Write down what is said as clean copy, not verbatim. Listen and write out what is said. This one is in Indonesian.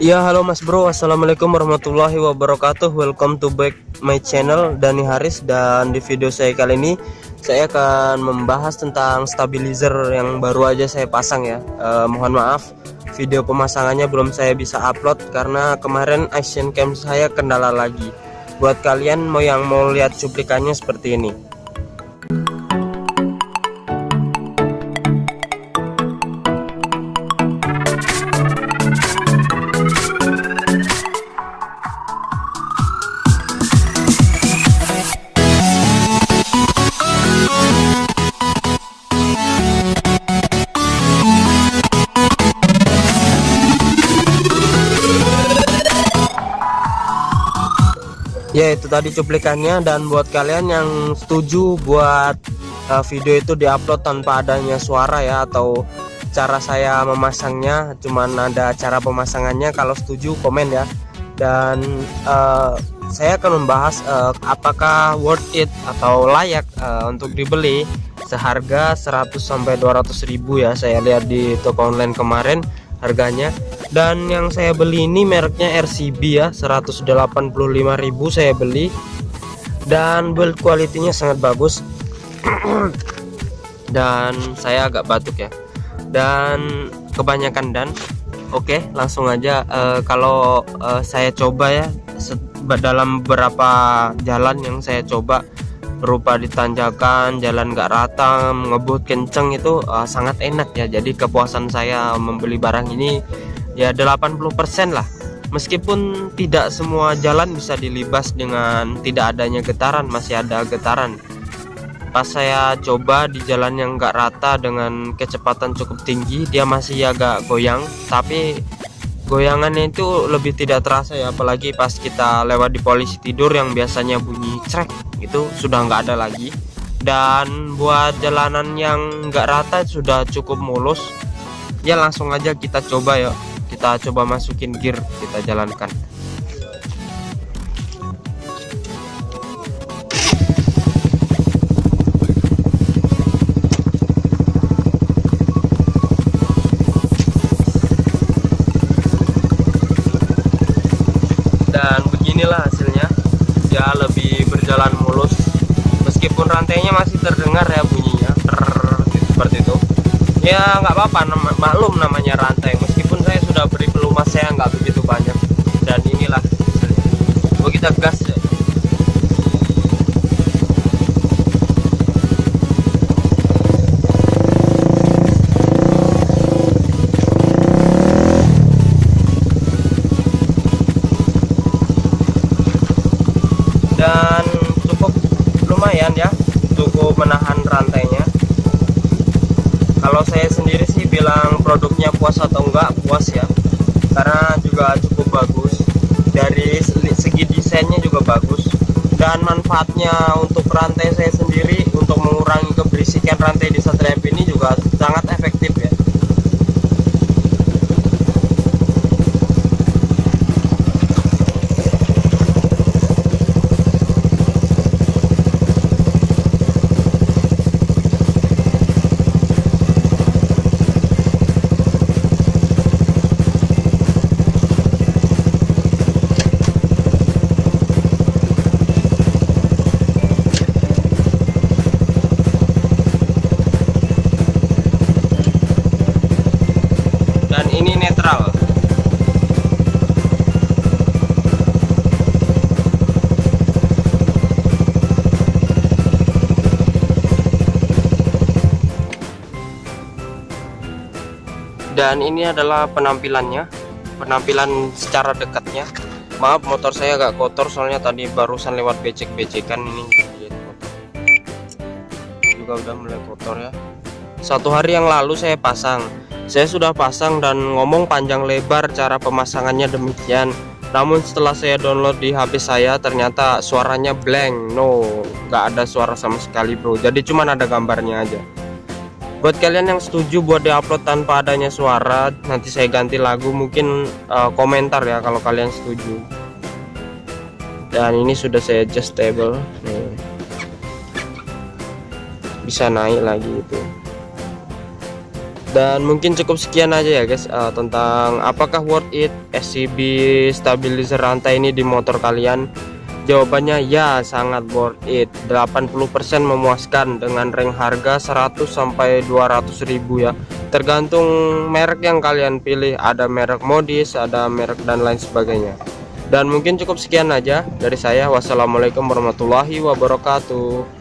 Ya, halo Mas Bro, Assalamualaikum warahmatullahi wabarakatuh. Welcome to back my channel, Dani Haris. Dan di video saya kali ini saya akan membahas tentang stabilizer yang baru aja saya pasang ya. Mohon maaf, video pemasangannya belum saya bisa upload karena kemarin action cam saya kendala lagi. Buat kalian yang mau lihat cuplikannya seperti ini. Ya, itu tadi cuplikannya. Dan buat kalian yang setuju buat video itu diupload tanpa adanya suara ya, atau cara saya memasangnya cuman ada cara pemasangannya, kalau setuju komen ya. Dan saya akan membahas apakah worth it atau layak untuk dibeli seharga 100-200 ribu ya. Saya lihat di toko online kemarin harganya. Dan yang saya beli ini mereknya RCB ya, 185.000 saya beli. Dan build quality-nya sangat bagus. Dan saya agak batuk ya, dan kebanyakan dan oke, langsung aja. Kalau saya coba ya, dalam beberapa jalan yang saya coba berupa di tanjakan, jalan gak rata, ngebut kenceng, itu sangat enak ya. Jadi kepuasan saya membeli barang ini ya 80% lah. Meskipun tidak semua jalan bisa dilibas dengan tidak adanya getaran, masih ada getaran. Pas saya coba di jalan yang gak rata dengan kecepatan cukup tinggi, dia masih agak goyang, tapi goyangannya itu lebih tidak terasa ya. Apalagi pas kita lewat di polisi tidur yang biasanya bunyi crek, itu sudah nggak ada lagi. Dan buat jalanan yang nggak rata sudah cukup mulus ya. Langsung aja kita coba ya, kita coba masukin gear, kita jalankan. Dan beginilah hasilnya ya, lebih berjalan mulus meskipun rantainya masih terdengar ya bunyinya seperti itu ya. Nggak apa-apa, maklum namanya rantai. Meskipun saya sudah beri pelumas, saya nggak begitu banyak. Dan inilah hasilnya. Coba kita gas ya. Dan cukup lumayan ya, cukup menahan rantainya. Kalau saya sendiri sih bilang produknya puas atau enggak, puas ya, karena juga cukup bagus. Dari segi desainnya juga bagus, dan manfaatnya untuk rantai saya sendiri untuk mengurangi keberisikan rantai di Satria ini juga sangat efektif ya. Ini netral. Dan ini adalah penampilannya, penampilan secara dekatnya. Maaf, motor saya agak kotor soalnya tadi barusan lewat becek-becekan. Ini juga udah mulai kotor ya. 1 hari yang lalu saya pasang. Saya sudah pasang dan ngomong panjang lebar cara pemasangannya demikian. Namun setelah saya download di HP saya, ternyata suaranya blank, nggak ada suara sama sekali bro. Jadi cuman ada gambarnya aja. Buat kalian yang setuju buat diupload tanpa adanya suara, nanti saya ganti lagu, mungkin komentar ya kalau kalian setuju. Dan ini sudah saya adjustable, bisa naik lagi itu. Dan mungkin cukup sekian aja ya guys, tentang apakah worth it SCB stabilizer rantai ini di motor kalian. Jawabannya ya, sangat worth it. 80% memuaskan dengan range harga 100 sampai 200 ribu ya, tergantung merek yang kalian pilih. Ada merek modis, ada merek dan lain sebagainya. Dan mungkin cukup sekian aja dari saya. Wassalamualaikum warahmatullahi wabarakatuh.